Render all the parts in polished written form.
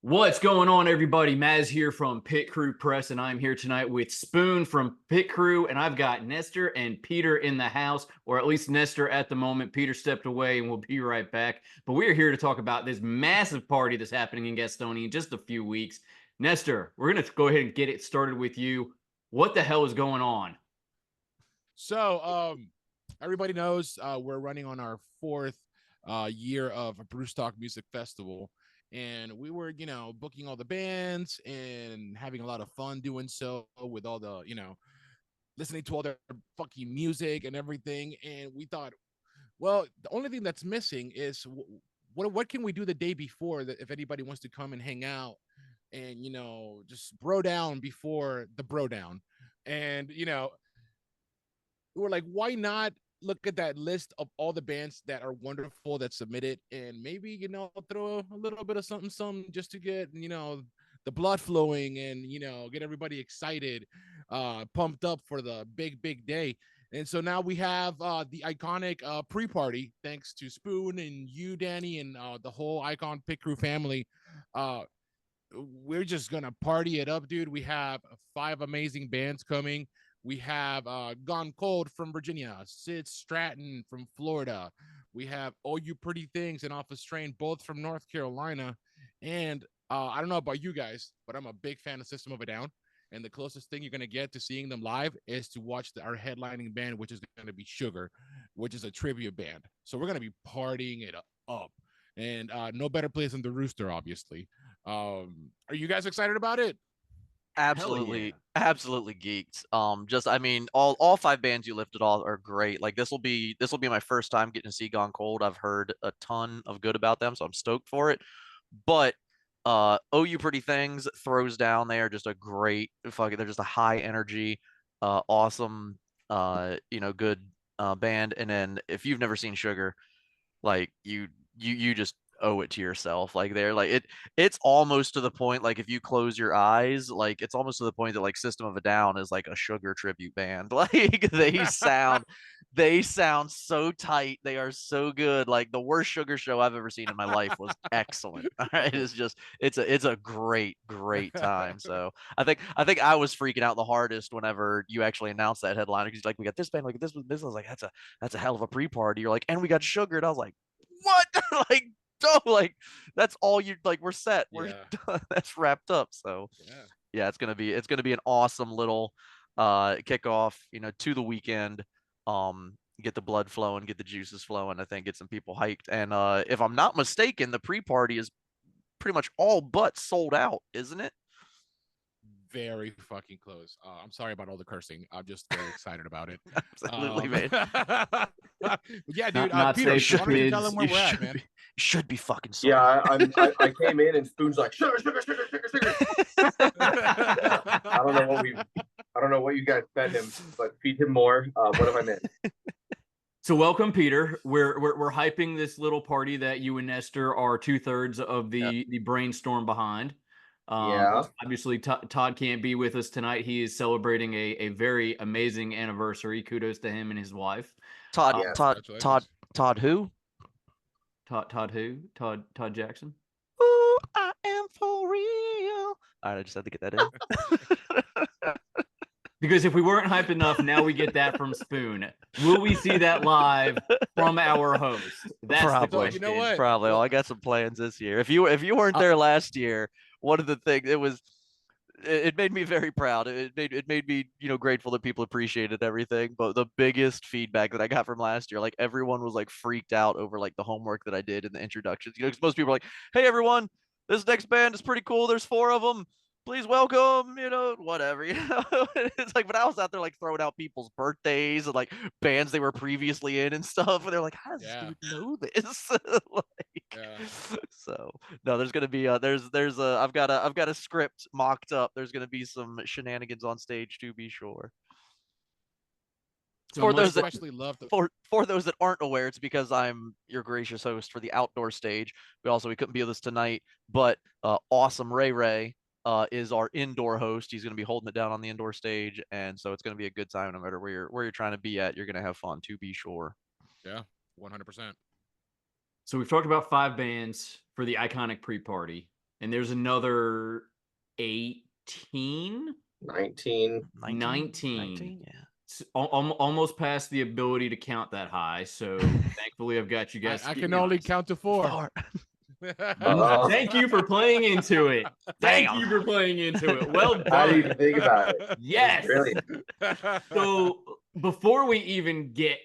What's going on, everybody? Mazz here from Pit Crew Press, and I'm here tonight with Spoon from Pit Crew, and I've got Nestor and Peter in the house, or at least Nestor at the moment. Peter stepped away, and we'll be right back. But we are here to talk about this massive party that's happening in Gastonia in just a few weeks. Nestor, we're going to go ahead and get it started with you. What the hell is going on? So, everybody knows we're running on our fourth year of a Brewstock Music Festival, and we were, booking all the bands and having a lot of fun doing so with all the, listening to all their fucking music and everything. And we thought, well, the only thing that's missing is what can we do the day before that if anybody wants to come and hang out and just bro down before the bro down, and we were like, why not look at that list of all the bands that are wonderful that submitted and maybe, throw a little bit of something just to get, the blood flowing and, get everybody excited, pumped up for the big day. And so now we have the iconic pre-party, thanks to Spoon and you, Danny, and the whole Icon Pit Crew family. We're just going to party it up, dude. We have 5 amazing bands coming. We have Gone Cold from Virginia, Sid Stratton from Florida. We have Oh You Pretty Things and Off a Strain, both from North Carolina. And I don't know about you guys, but I'm a big fan of System of a Down. And the closest thing you're going to get to seeing them live is to watch our headlining band, which is going to be Sugar, which is a tribute band. So we're going to be partying it up. And no better place than the Rooster, obviously. Are you guys excited about it? Absolutely geeked. I mean, all 5 bands you listed all are great. Like this will be my first time getting to see Gone Cold. I've heard a ton of good about them, so I'm stoked for it. But Oh You Pretty Things throws down there just a great they're just a high energy, awesome, good band. And then if you've never seen Sugar, like you just owe it to yourself. Like they're like it's almost to the point, like if you close your eyes, like it's almost to the point that like System of a Down is like a Sugar tribute band. Like they sound so tight, they are so good. Like the worst Sugar show I've ever seen in my life was excellent. All right, it's a great time. So I think I was freaking out the hardest whenever you actually announced that headliner, because like, we got this band, like this was like that's a hell of a pre-party. You're like, and we got Sugar, and I was like, what? Like, like that's all you like. We're set. We're done. That's wrapped up. So yeah, it's gonna be an awesome little kickoff, to the weekend. Get the blood flowing, get the juices flowing. I think get some people hyped. And if I'm not mistaken, the pre-party is pretty much all but sold out, isn't it? Very fucking close. I'm sorry about all the cursing. I'm just very excited about it. Absolutely, man. Yeah, dude. Not Peter, safe why for don't you kids. tell them where You we're at, should man? be, you should be fucking sorry. I came in and Spoon's like sugar. I don't know what you guys fed him, but feed him more. What have I missed? So welcome, Peter. We're hyping this little party that you and Nestor are 2/3 of the brainstorm behind. Yeah. Obviously, Todd can't be with us tonight. He is celebrating a very amazing anniversary. Kudos to him and his wife. Todd, Yeah. Todd, who? Todd who? Todd Jackson. Ooh, I am for real. All right, I just had to get that in. Because if we weren't hyped enough, now we get that from Spoon. Will we see that live from our host? That's Probably. the question. You know what? Probably. Well, I got some plans this year. If you weren't there last year, one of the things it made me very proud. It made me, grateful that people appreciated everything. But the biggest feedback that I got from last year, like everyone was like freaked out over like the homework that I did in the introductions. Because most people are like, "Hey, everyone, this next band is pretty cool. There's 4 of them. Please welcome, whatever." It's like, but I was out there like throwing out people's birthdays and like bands they were previously in and stuff, and they're like, "How does this dude know this?" So no, there's gonna be I've got a script mocked up. There's gonna be some shenanigans on stage, to be sure. So For those especially love for those that aren't aware, it's because I'm your gracious host for the outdoor stage. We couldn't be with us tonight, but awesome Ray is our indoor host. He's going to be holding it down on the indoor stage, and so it's going to be a good time no matter where you're trying to be at. You're going to have fun, to be sure. Yeah, 100%. So we've talked about 5 bands for the iconic pre-party. and there's another 18, 19. 19. Yeah. Almost past the ability to count that high. So thankfully, I've got you guys. I can only count to 4. Thank you for playing into it. Thank Damn. you for playing into it. Well I didn't done. even think about it. Yes. Brilliant. So before we even get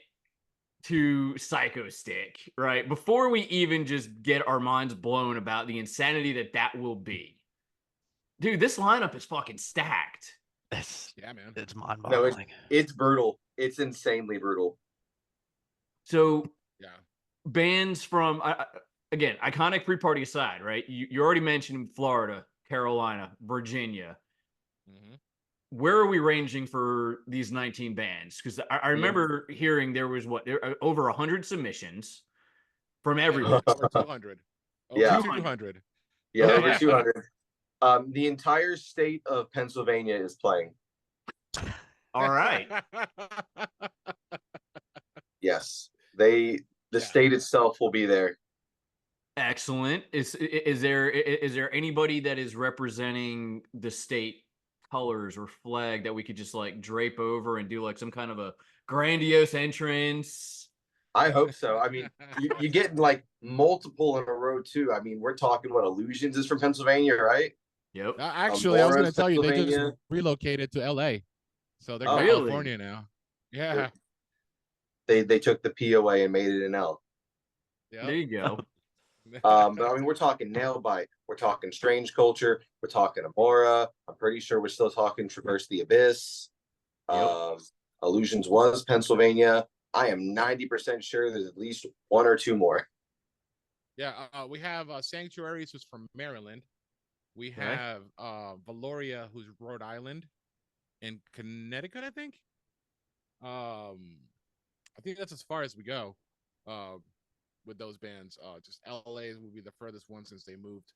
to PSYCHOSTICK, right? Before we even just get our minds blown about the insanity that will be, dude, this lineup is fucking stacked. Yeah, man. It's No, mind-boggling. it's brutal. It's insanely brutal. So Yeah. bands from again, iconic pre-party aside, right? You already mentioned Florida, Carolina, Virginia. Mm-hmm. Where are we ranging for these 19 bands? Because I remember hearing there was over 100 submissions from everywhere. Over 200. Over Yeah. 200. Yeah, Okay. over 200. The entire state of Pennsylvania is playing. All right. Yes, the state itself will be there. Excellent. Is there anybody that is representing the state colors or flag that we could just like drape over and do like some kind of a grandiose entrance? I hope so. I mean, you get like multiple in a row too. I mean, we're talking what Illusions is from Pennsylvania, right? Yep. Actually, I was going to tell you, they just Pennsylvania. relocated to LA. So they're Oh, in really? California now. Yeah. They took the POA and made it an L. Yep. There you go. But I mean, we're talking Nailbite, we're talking Strange Culture, we're talking Amora. I'm pretty sure we're still talking Traverse the Abyss. Yep. Illusions was Pennsylvania. I am 90% sure there's at least one or two more. Yeah, we have Sanctuaries, who's from Maryland. We have Valoria, who's Rhode Island, and Connecticut, I think. I think that's as far as we go with those bands. Just LA will be the furthest one since they moved.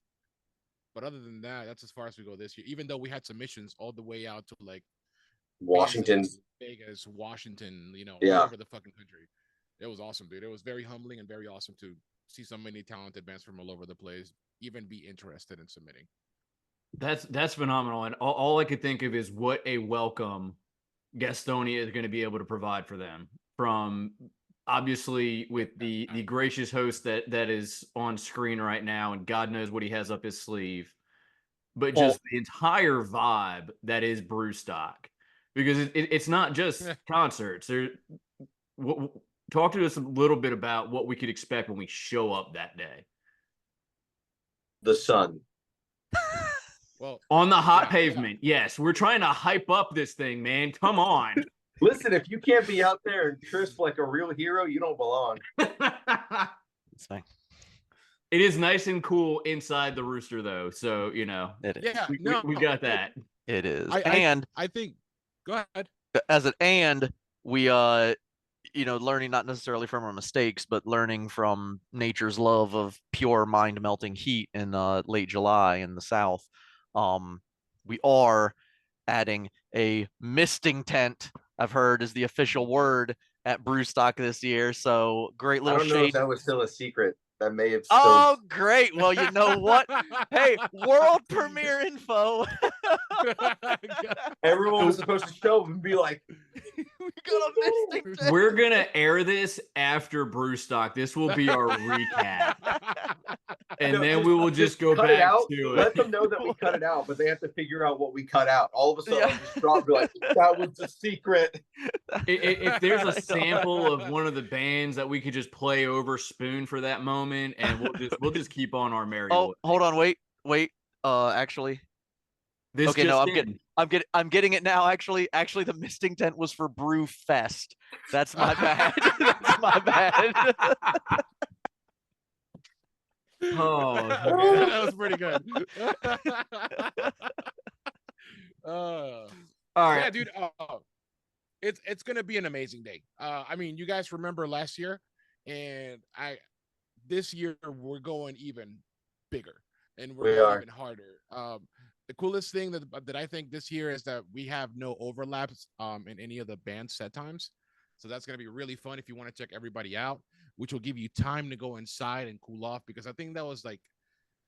But other than that, that's as far as we go this year. Even though we had submissions all the way out to like Washington, Vegas, Washington, Yeah. all over the fucking country. It was awesome, dude. It was very humbling and very awesome to see so many talented bands from all over the place even be interested in submitting. That's phenomenal. And all I could think of is what a welcome Gastonia is going to be able to provide for them, from obviously with the gracious host that is on screen right now, and God knows what he has up his sleeve, but just the entire vibe that is Brewstock, because it's not just concerts. Talk to us a little bit about what we could expect when we show up that day. the sun. Well, On the hot pavement. Yes, we're trying to hype up this thing, man. Come on. Listen, if you can't be out there and crisp like a real hero, you don't belong. It's fine. It is nice and cool inside the Rooster, though. So, It is. yeah, we got that. It is. I think. Go ahead. We learning not necessarily from our mistakes, but learning from nature's love of pure mind-melting heat in late July in the South. We are adding a misting tent, I've heard is the official word at Brewstock this year. So great little I don't know if shade. that was still a secret. That may have still... Oh, great. Well, you know what? Hey, world premiere info. Everyone was supposed to show up and be like, we got a misting tent. We're going to air this after Brewstock. This will be our recap. And then we will just go cut back it out. to Let it. them know that we cut it out, but they have to figure out what we cut out. All of a sudden, just drop, be like, that was the secret. If there's a sample of one of the bands that we could just play over Spoon for that moment, and we'll just keep on our merry way. Hold on, wait. Actually, this okay, no, in. I'm getting it now. Actually, the misting tent was for Brew Fest. That's my bad. That's my bad. Oh, that was pretty good. all right, yeah, dude. It's gonna be an amazing day. I mean, you guys remember last year, and this year we're going even bigger, and we're going even harder. The coolest thing that I think this year is that we have no overlaps in any of the band set times. So that's going to be really fun if you want to check everybody out, which will give you time to go inside and cool off, because I think that was like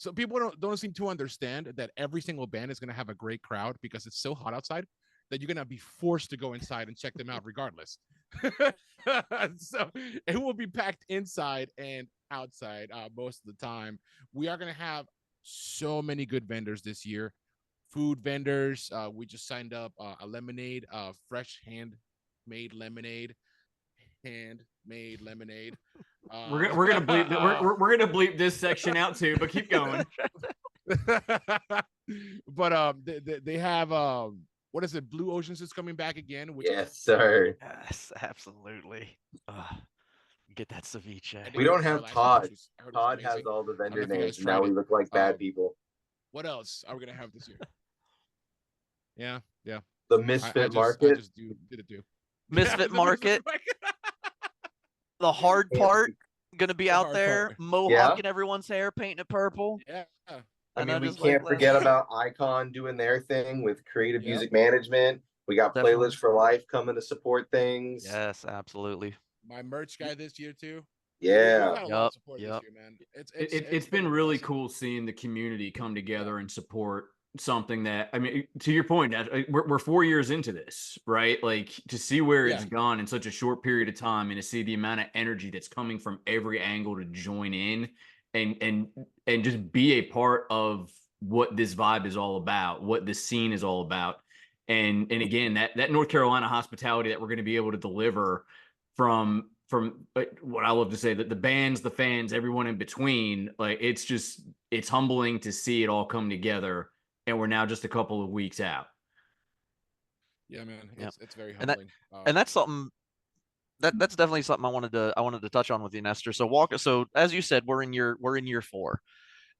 So people don't seem to understand that every single band is going to have a great crowd because it's so hot outside that you're going to be forced to go inside and check them out regardless. So it will be packed inside and outside most of the time. We are going to have so many good vendors this year. Food vendors. We just signed up a lemonade, fresh handmade lemonade. Handmade lemonade. We're gonna bleep we're gonna bleep this section out too, but keep going. But they have what is it? Blue Oceans is coming back again. Which Yes, sir. Yes, absolutely. Get that ceviche. We don't have Todd. Todd has amazing. all the vendor if you guys names, and now tried we it. look like bad people. What else are we gonna have this year? Yeah. The Misfit I Market. just did it too. Misfit the Market. The hard part gonna be out hard there, part. mohawking everyone's hair, painting it purple. Yeah. I mean, we just can't like forget about Icon doing their thing with creative Yep. music management. We got Definitely. Playlists for Life coming to support things. Yes, absolutely. My merch guy this year too. Yeah. We've had a lot of support this year, man. It's been really cool seeing the community come together and support something that, I mean, to your point, we're 4 years into this, right? Like, to see where it's gone in such a short period of time, and to see the amount of energy that's coming from every angle to join in and just be a part of what this vibe is all about, what this scene is all about. And again, that North Carolina hospitality that we're going to be able to deliver from what I love to say, that the bands, the fans, everyone in between, like, it's humbling to see it all come together. And we're now just a couple of weeks out. Yeah, man. It's very humbling. humbling. And that's something that's definitely something I wanted to touch on with you, Nestor. So as you said, we're in year 4,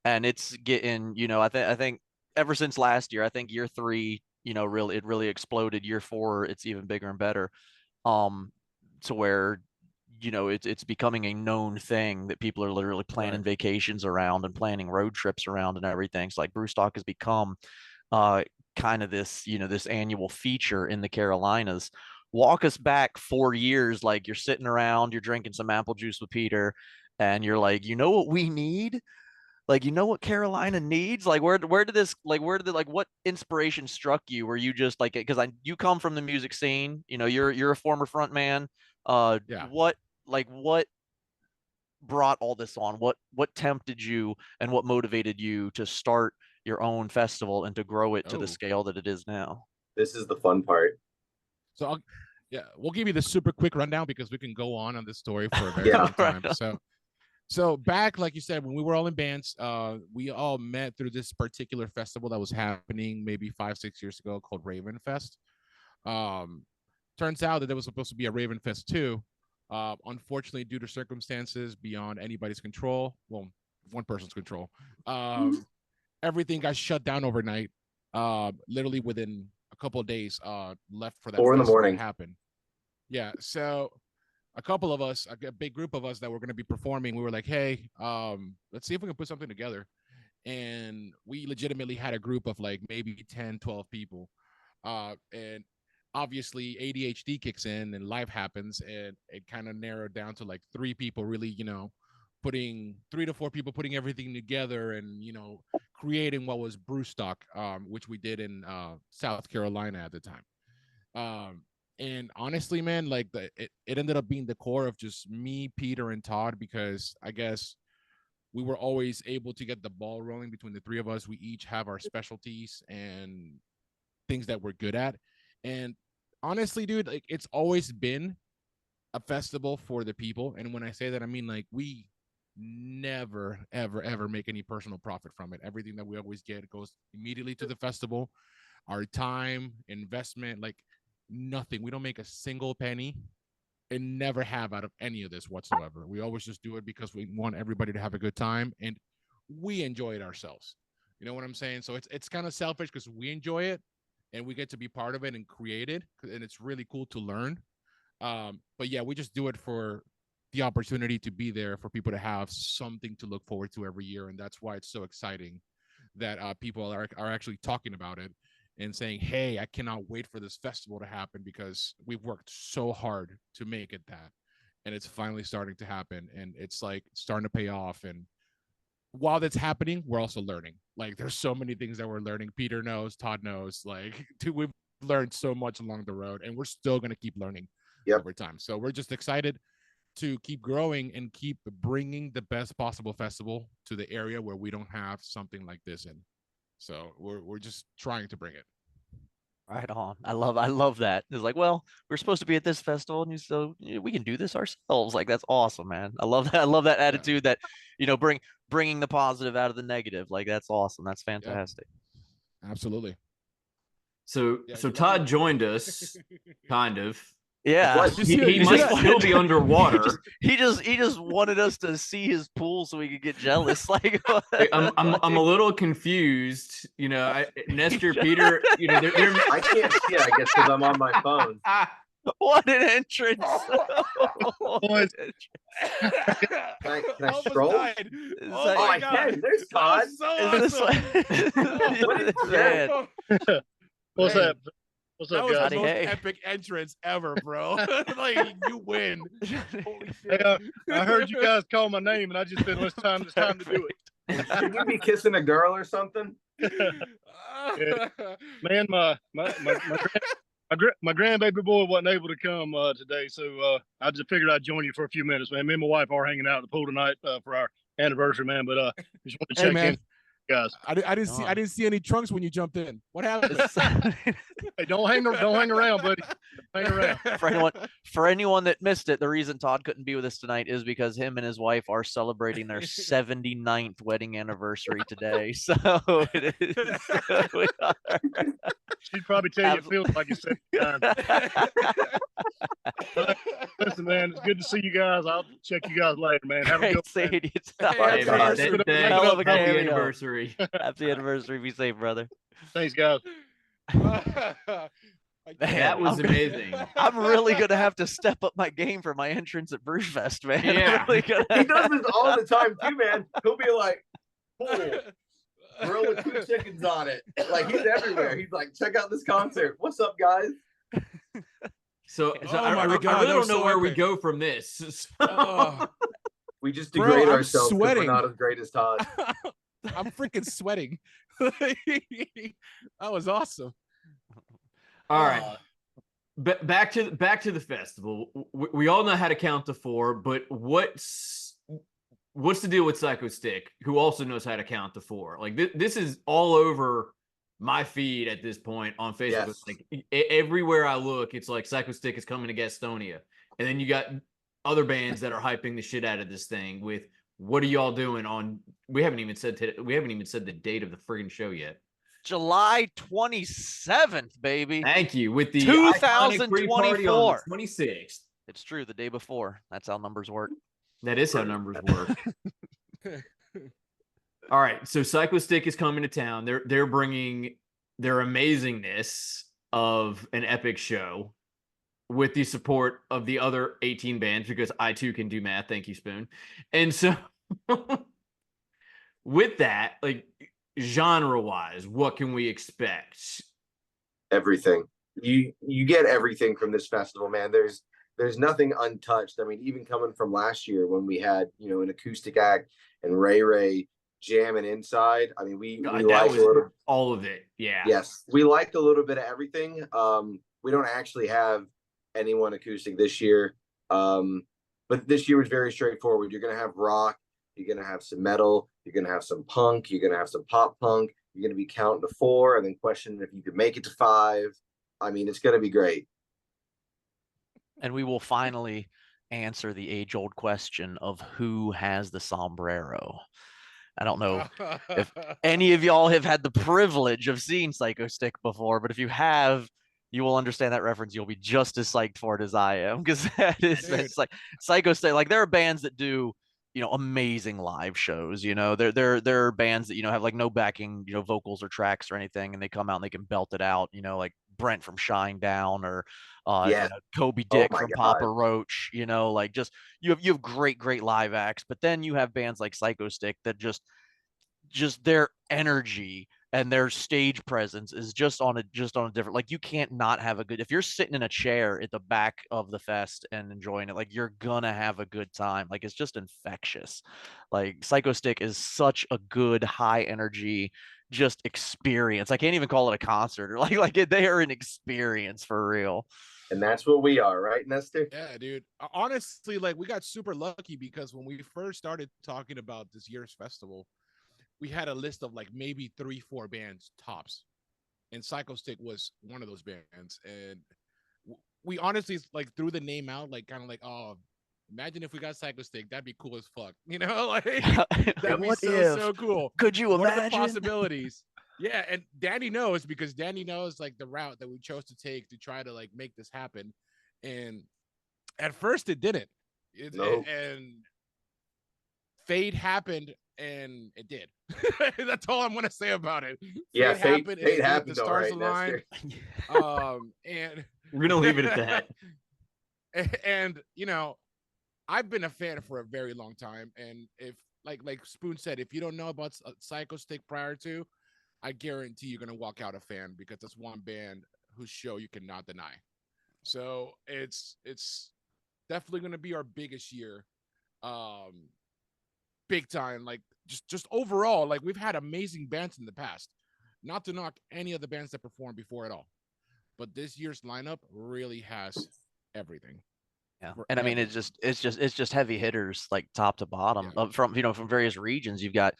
and it's getting, I think ever since last year, I think year 3, it really exploded. Year 4, it's even bigger and better. To where, it's becoming a known thing that people are literally planning vacations around and planning road trips around and everything. So like Brewstock has become kind of this, this annual feature in the Carolinas. Walk us back 4 years, like you're sitting around, you're drinking some apple juice with Peter, and you're like, you know what we need? Like, you know what Carolina needs? Like, where did what inspiration struck you? Were you just like, because you come from the music scene, you're a former front man. What brought all this on? What tempted you, and what motivated you to start your own festival and to grow it to the scale that it is now? This is the fun part. So we'll give you the super quick rundown because we can go on this story for a very long time. So back, like you said, when we were all in bands, we all met through this particular festival that was happening maybe 5-6 years ago called Raven Fest. Turns out that there was supposed to be a Raven Fest too. Unfortunately, due to circumstances beyond anybody's control, well, one person's control, everything got shut down overnight. Literally within a couple of days, left for that 4 in the morning to happen. Yeah, so a couple of us, a big group of us that were going to be performing, we were like, hey, let's see if we can put something together. And we legitimately had a group of like maybe 10, 12 people. And obviously ADHD kicks in and life happens, and it kind of narrowed down to like 3 people really, putting 3 to 4 people putting everything together and, creating what was Brewstock, which we did in South Carolina at the time. And honestly, man, like it ended up being the core of just me, Peter, and Todd, because I guess we were always able to get the ball rolling between the 3 of us. We each have our specialties and things that we're good at. And honestly, dude, like it's always been a festival for the people. And when I say that, I mean like we never, ever make any personal profit from it. Everything that we always get goes immediately to the festival. Our time, investment, like nothing. We don't make a single penny and never have out of any of this whatsoever. We always just do it because we want everybody to have a good time and we enjoy it ourselves. You know what I'm saying? So it's kind of selfish because we enjoy it and we get to be part of it and create it, and it's really cool to learn. But yeah, we just do it for the opportunity to be there for people to have something to look forward to every year, and that's why it's so exciting that people are actually talking about it and saying, hey, I cannot wait for this festival to happen because we've worked so hard to make it that. And it's finally starting to happen. And it's like starting to pay off. And while that's happening, we're also learning. Like there's so many things that we're learning. Peter knows, Todd knows. Like we've learned so much along the road, and we're still going to keep learning over time. So we're just excited to keep growing and keep bringing the best possible festival to the area where we don't have something like this in. So we're just trying to bring it. Right on. I love that. It's like, well, we're supposed to be at this festival, and so we can do this ourselves. Like, that's awesome, man. I love that. I love that attitude that, bringing the positive out of the negative. Like, that's awesome. That's fantastic. Yeah. Absolutely. So Todd joined us, kind of. Yeah, he might still be underwater. He just wanted us to see his pool so we could get jealous. Like, I'm a little confused. Nestor, Peter. I can't see it. I guess because I'm on my phone. What an entrance! Can I stroll? Oh my God! There's Todd. What's up? What's that up, was guys? the most epic entrance ever, bro. Like, you win. Hey, I heard you guys call my name, and I just said, it's time to do it. Should you be kissing a girl or something? Yeah. Man, my grandbaby boy wasn't able to come today, so I just figured I'd join you for a few minutes, man. Me and my wife are hanging out at the pool tonight for our anniversary, man. But just want to check in. Guys, I didn't see any trunks when you jumped in. What happened? Hey, don't hang around, buddy. Hang around. For anyone that missed it, the reason Todd couldn't be with us tonight is because him and his wife are celebrating their 79th wedding anniversary today. So it is. She'd probably tell you it feels like it's 79. Listen, man, it's good to see you guys. I'll check you guys later, man. Have a good one. Happy anniversary. Happy anniversary. Be safe, brother. Thanks, guys. That was amazing. I'm really gonna have to step up my game for my entrance at Brewfest, man. Yeah. Really He does this all the time too, man. He'll be like, "Cool, grill with 2 chickens on it." Like, he's everywhere. He's like, "Check out this concert. What's up, guys?" So Oh I my really God, that don't was know so where we epic. go from this. We just Bro, degrade I'm ourselves because sweating. we're not as great as Todd. I'm freaking sweating. That was awesome. All right. Back to the festival. We all know how to count to 4, but what's the deal with PSYCHOSTICK, who also knows how to count to 4? Like, this is all over my feed at this point on Facebook. Yes. Like, everywhere I look, it's like PSYCHOSTICK is coming to Gastonia, and then you got other bands that are hyping the shit out of this thing with, what are y'all doing on? We haven't even said the date of the friggin' show yet. July 27th, baby. Thank you. With the 2024 26th. It's true, the day before. That's how numbers work. That is how numbers work. All right, so PSYCHOSTICK is coming to town. They're bringing their amazingness of an epic show with the support of the other 18 bands, because I too can do math. Thank you, Spoon. And so with that, like, genre-wise, what can we expect? Everything. You get everything from this festival, man. There's nothing untouched. I mean, even coming from last year when we had, an acoustic act and Ray jamming inside. I mean, we liked all of it. Yeah. Yes, we liked a little bit of everything. We don't actually have anyone acoustic this year, but this year was very straightforward. You're gonna have rock, you're gonna have some metal, you're gonna have some punk, you're gonna have some pop punk. You're gonna be counting to 4 and then questioning if you could make it to 5. I mean, it's gonna be great. And we will finally answer the age-old question of who has the sombrero. I don't know if any of y'all have had the privilege of seeing PSYCHOSTICK before, but if you have, you will understand that reference. You'll be just as psyched for it as I am, because it's like PSYCHOSTICK. Like, there are bands that do, amazing live shows. There are bands that have like no backing, vocals or tracks or anything, and they come out and they can belt it out. Like Brent from Shinedown, or Kobe Dick from God. Papa Roach. Like, just you have great live acts, but then you have bands like PSYCHOSTICK that just their energy and their stage presence is just on a different, like, you can't not have a good, if you're sitting in a chair at the back of the fest and enjoying it, like, you're gonna have a good time. Like, it's just infectious. Like, PSYCHOSTICK is such a good high energy just experience. I can't even call it a concert, or they are an experience for real. And that's what we are, right, Nestor? Yeah, dude. Honestly, like, we got super lucky because when we first started talking about this year's festival, we had a list of like maybe 3-4 bands tops, and PSYCHOSTICK was one of those bands. And we honestly like threw the name out, like kind of like, oh, imagine if we got PSYCHOSTICK, that'd be cool as fuck, you know? Like, that'd be so cool. Could you what imagine? are the possibilities? Yeah, and Danny knows, because Danny knows like the route that we chose to take to try to like make this happen. And at first it didn't. And fate happened, and it did. That's all I'm gonna say about it. Yeah, fate happened. The stars aligned. And we're gonna leave it at that. And you know, I've been a fan for a very long time, and if like Spoon said, if you don't know about PSYCHOSTICK prior to, I guarantee you're gonna walk out a fan, because it's one band whose show you cannot deny. So it's definitely gonna be our biggest year, big time. Like just overall, like, we've had amazing bands in the past. Not to knock any of the bands that performed before at all, but this year's lineup really has everything. Yeah, and I mean, it's just heavy hitters, like, top to bottom, from various regions. You've got,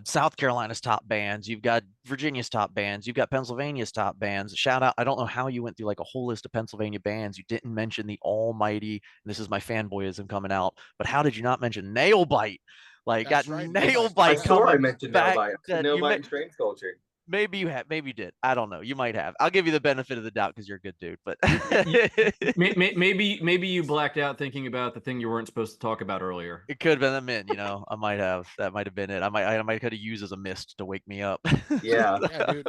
South Carolina's top bands, you've got Virginia's top bands, you've got Pennsylvania's top bands. Shout out, I don't know how you went through like a whole list of Pennsylvania bands. You didn't mention the almighty, and this is my fanboyism coming out, but how did you not mention Nailbite? Like, That's got right, Nailbite I swore I coming mentioned back. Nailbite and Strange Culture. Maybe you have, maybe you did. I don't know. You might have. I'll give you the benefit of the doubt because you're a good dude. But maybe you blacked out thinking about the thing you weren't supposed to talk about earlier. It could have been a mint. I might have. That might have been it. I might could have used as a mist to wake me up. Yeah, dude.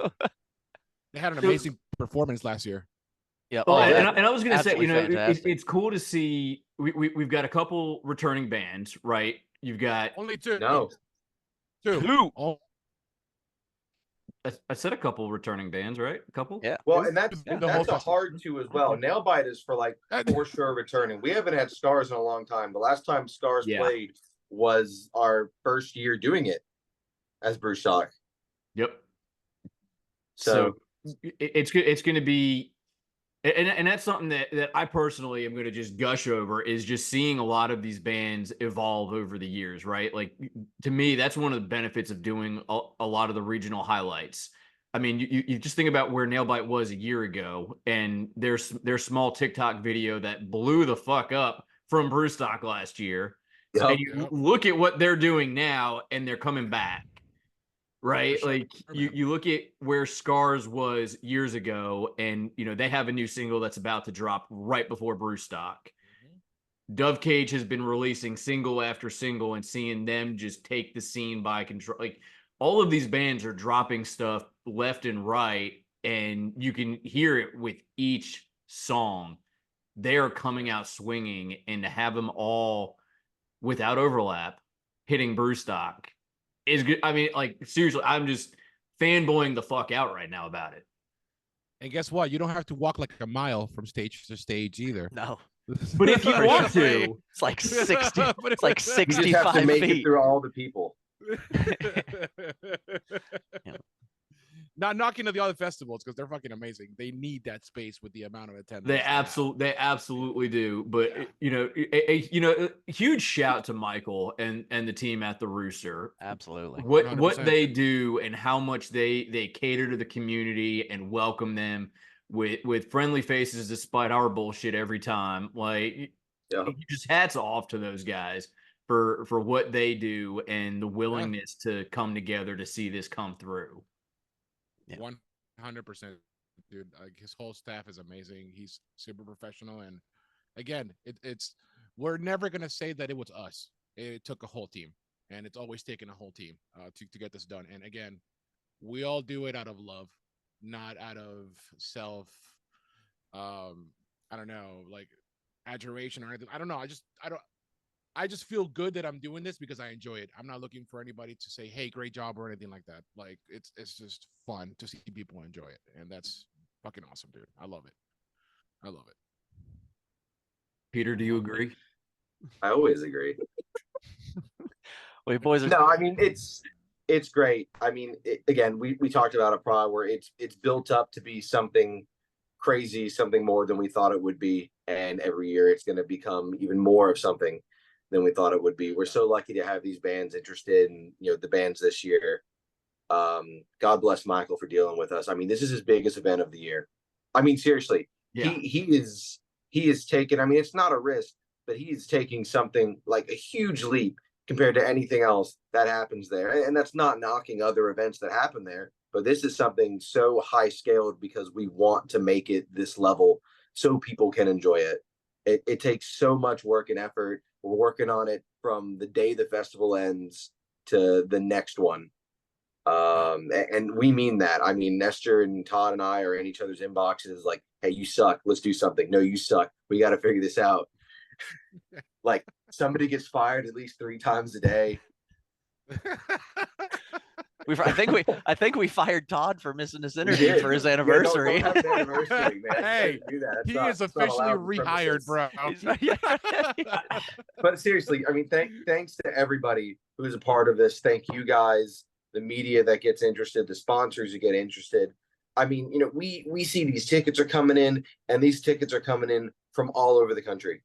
They had an amazing performance last year. Yeah. Well, and I was going to say, it's cool to see. We've got a couple returning bands, right? You've got only two. No, two. Oh. I said a couple returning bands, right? A couple. Yeah. Well, and that's a hard two as well. Nailbite is for like for sure returning. We haven't had Stars in a long time. The last time Stars played was our first year doing it as Brewstock. Yep. So it's going to be, and that's something that I personally am going to just gush over, is just seeing a lot of these bands evolve over the years, right? Like, to me, that's one of the benefits of doing a lot of the regional highlights. I mean, you just think about where Nailbite was a year ago, and their small TikTok video that blew the fuck up from Brewstock last year. Yep. And you look at what they're doing now, and they're coming back. Right. Sure. Like, you look at where Scars was years ago, and they have a new single that's about to drop right before Brewstock. Dove Cage has been releasing single after single, and seeing them just take the scene by control. Like, all of these bands are dropping stuff left and right, and you can hear it with each song. They're coming out swinging, and to have them all without overlap hitting Brewstock is good. I mean, like, seriously, I'm just fanboying the fuck out right now about it. And guess what? You don't have to walk like a mile from stage to stage either. No. But if you want to, it's like 60. It's like 65 you just have to make feet. it through all the people. Yeah. Not knocking to the other festivals, because they're fucking amazing. They need that space with the amount of attendance. They absolutely do. But a huge shout to Michael and the team at the Rooster. Absolutely. What they do, and how much they cater to the community and welcome them with friendly faces despite our bullshit every time. Like, just hats off to those guys for what they do and the willingness to come together to see this come through. 100%, dude. Like, his whole staff is amazing. He's super professional, and again, it's we're never gonna say that it was us. It took a whole team, and it's always taken a whole team to get this done. And again, we all do it out of love, not out of self. I don't know, like, adoration or anything. I don't know. I just feel good that I'm doing this because I enjoy it. I'm not looking for anybody to say, "Hey, great job" or anything like that. Like it's just fun to see people enjoy it, and that's fucking awesome, dude. I love it. I love it. Peter, do you agree? I always agree. Wait, boys. No, I mean it's great. I mean, again, we talked about it probably where it's built up to be something crazy, something more than we thought it would be, and every year it's going to become even more of something than we thought it would be. We're so lucky to have these bands interested, and the bands this year. God bless Michael for dealing with us. I mean, this is his biggest event of the year. I mean, seriously, Yeah. he is taking. I mean, it's not a risk, but he's taking something like a huge leap compared to anything else that happens there. And that's not knocking other events that happen there, but this is something so high scaled because we want to make it this level so people can enjoy it. It takes so much work and effort. We're working on it from the day the festival ends to the next one. And we mean that. I mean, Nestor and Todd and I are in each other's inboxes like, hey, you suck. Let's do something. No, you suck. We got to figure this out. Like somebody gets fired at least 3 times a day. I think we fired Todd for missing this interview for his anniversary. Yeah, don't have an anniversary, man. Hey, do that. he is officially rehired, bro. But seriously, I mean, thanks to everybody who is a part of this. Thank you guys, the media that gets interested, the sponsors who get interested. I mean, we see these tickets are coming in, and these tickets are coming in from all over the country.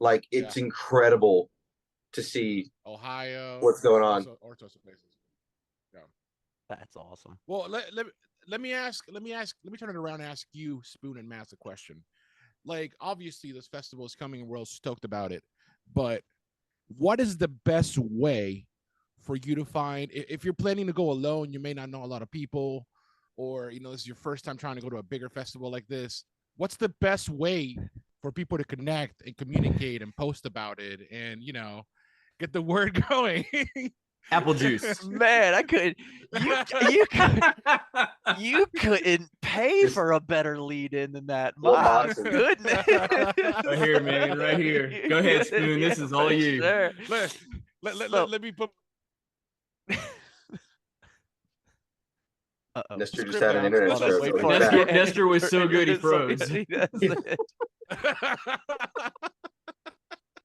Like it's incredible to see Ohio, what's going on. Yeah. That's awesome. Well, let me turn it around and ask you, Spoon and Mazz, a question. Like, obviously, this festival is coming and we're all stoked about it, but what is the best way for you to find, if you're planning to go alone, you may not know a lot of people, or this is your first time trying to go to a bigger festival like this, what's the best way for people to connect and communicate and post about it and get the word going? Apple juice. Man, I could you couldn't pay for a better lead in than that. My goodness. Right here, man. Right here. Go ahead, Spoon. This is all you. Sure. Let me put Nestor just had an internet stroke. Nestor was so good he froze.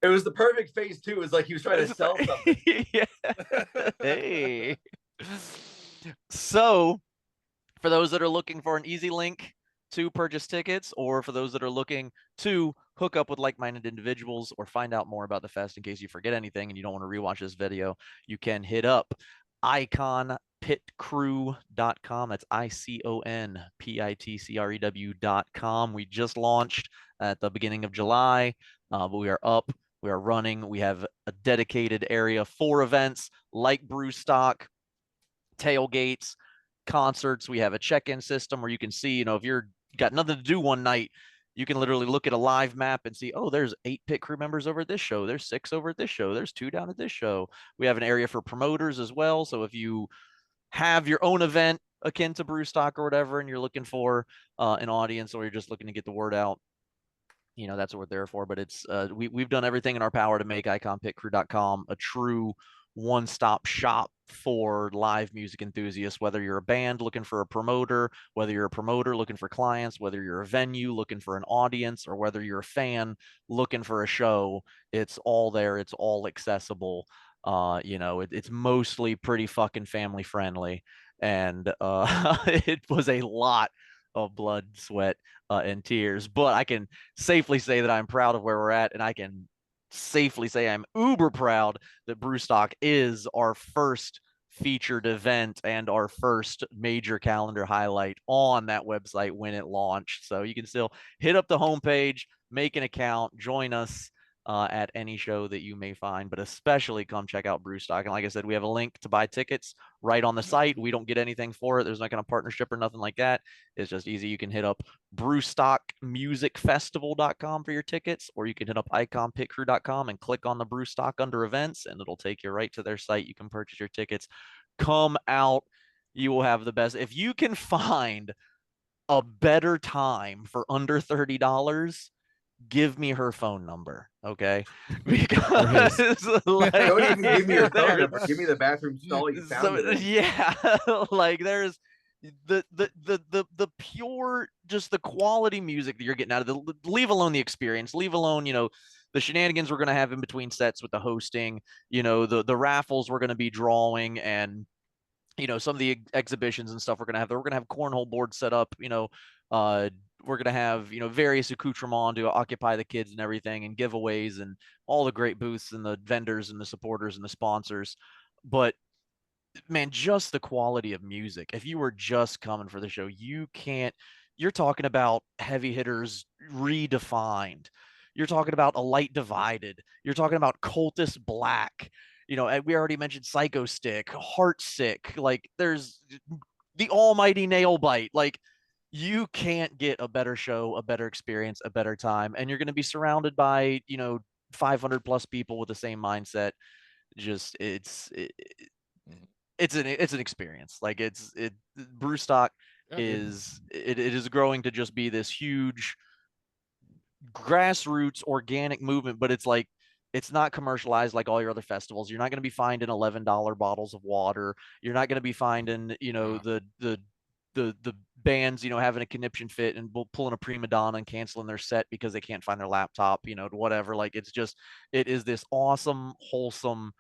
It was the perfect phase too. It was like he was trying to sell something. Yeah. Hey. So, for those that are looking for an easy link to purchase tickets, or for those that are looking to hook up with like-minded individuals or find out more about the fest in case you forget anything and you don't want to rewatch this video, you can hit up iconpitcrew.com. That's iconpitcrew.com. We just launched at the beginning of July, but we are up. We are running. We have a dedicated area for events like Brewstock, tailgates, concerts. We have a check-in system where you can see, if you're got nothing to do one night, you can literally look at a live map and see, oh, there's 8 pit crew members over at this show. There's 6 over at this show. There's 2 down at this show. We have an area for promoters as well. So if you have your own event akin to Brewstock or whatever, and you're looking for an audience, or you're just looking to get the word out, that's what we're there for. But it's we've done everything in our power to make iconpitcrew.com a true one-stop shop for live music enthusiasts, whether you're a band looking for a promoter, whether you're a promoter looking for clients, whether you're a venue looking for an audience, or whether you're a fan looking for a show. It's all there. It's all accessible. It's mostly pretty fucking family friendly, and it was a lot of blood, sweat, and tears, but I can safely say that I'm proud of where we're at, and I can safely say I'm uber proud that Brewstock is our first featured event and our first major calendar highlight on that website when it launched. So you can still hit up the homepage, make an account, join us at any show that you may find, but especially come check out Brewstock. And like I said, we have a link to buy tickets right on the site. We don't get anything for it. There's not going to partnership or nothing like that. It's just easy. You can hit up brewstockmusicfestival.com for your tickets, or you can hit up iconpitcrew.com and click on the Brewstock under events, and it'll take you right to their site. You can purchase your tickets. Come out. You will have the best. If you can find a better time for under $30, give me her phone number, okay? Because like, Don't even give me your phone number. Give me the bathroom stall you found it in. yeah, like there's the pure, just the quality music that you're getting out of the, leave alone the experience, leave alone, you know, the shenanigans we're going to have in between sets with the hosting, you know, the raffles we're going to be drawing, and you know, some of the exhibitions and stuff we're going to have. We're going to have cornhole boards set up, you know, we're going to have, you know, various accoutrements to occupy the kids and everything, and giveaways and all the great booths and the vendors and the supporters and the sponsors. But man, just the quality of music. If you were just coming for the show, you can't, you're talking about heavy hitters redefined. You're talking about A Light Divided. You're talking about Cultist Black. You know, we already mentioned Psychostick, Heartsick. Like, there's the almighty Nailbite. Like, you can't get a better show, a better experience, a better time. And you're going to be surrounded by, you know, 500 plus people with the same mindset. Just, it's an experience. Like, Brewstock is it is growing to just be this huge grassroots organic movement, but it's like, it's not commercialized like all your other festivals. You're not going to be finding $11 bottles of water. You're not going to be finding, you know, the bands, you know, having a conniption fit and pulling a prima donna and canceling their set because they can't find their laptop, you know, whatever. Like, it's just, it is this awesome, wholesome,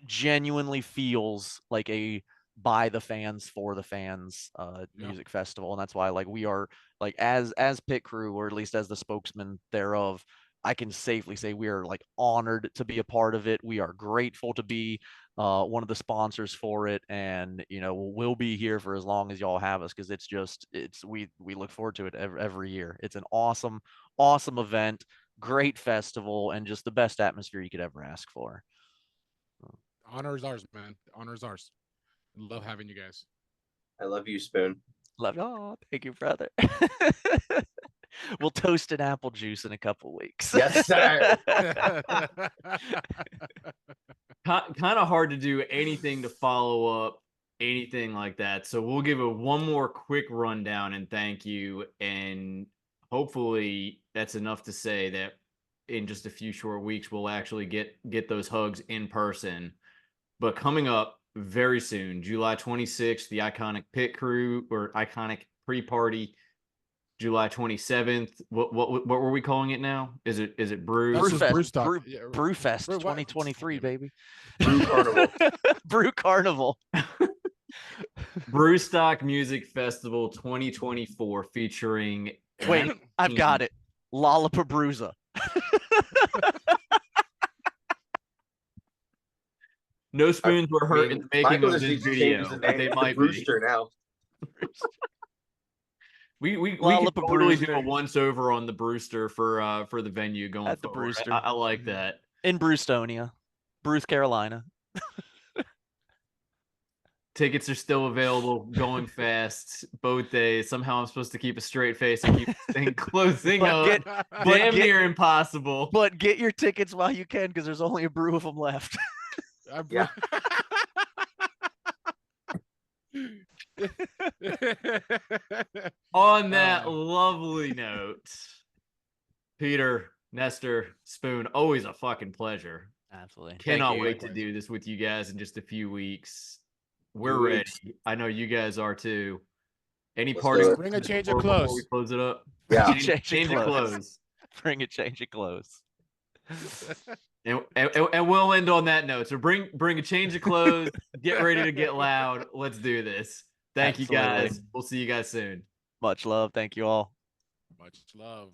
genuinely feels like a by the fans for the fans music festival. And that's why, like, we are, like, as pit crew, or at least as the spokesman thereof, I can safely say we are, like, honored to be a part of it. We are grateful to be one of the sponsors for it, and you know, we'll be here for as long as y'all have us, because it's just, we look forward to it every year. It's an awesome event, great festival, and just the best atmosphere you could ever ask for. Honor is ours, man. Honor is ours. Love having you guys. I love you, Spoon. Love you. Oh, thank you, brother. We'll toast an apple juice in a couple weeks. Yes, sir. Kind of hard to do anything to follow up anything like that. So we'll give it one more quick rundown and thank you. And hopefully that's enough to say that in just a few short weeks, we'll actually get those hugs in person. But coming up very soon, July 26th, the iconic pit crew, or iconic pre-party. July 27th. What were we calling it now? Is it Brewfest 2023, baby. Brew Carnival. Brew Carnival. Brewstock Music Festival 2024 featuring. Wait, I've got it. Lollapalooza. No spoons were hurt in the making of this video. They might be. Rooster now. We can totally do a once over on the Brewster for the venue going at the forward. Brewster. I like that. In Brewstonia, Bruce, Carolina. Tickets are still available, going fast both days. Somehow I'm supposed to keep a straight face and keep saying closing up. Damn near impossible. But get your tickets while you can, because there's only a brew of them left. Yeah. On that lovely note, Peter, Nestor, Spoon, always a fucking pleasure. Absolutely. Cannot wait to do this with you guys in just a few weeks. We're ready. I know you guys are too. Any parting? Bring a change of clothes. Before we close it up. Yeah. change of clothes. Bring a change of clothes. And we'll end on that note. So bring a change of clothes. Get ready to get loud. Let's do this. Thank you guys. We'll see you guys soon. Much love. Thank you all. Much love.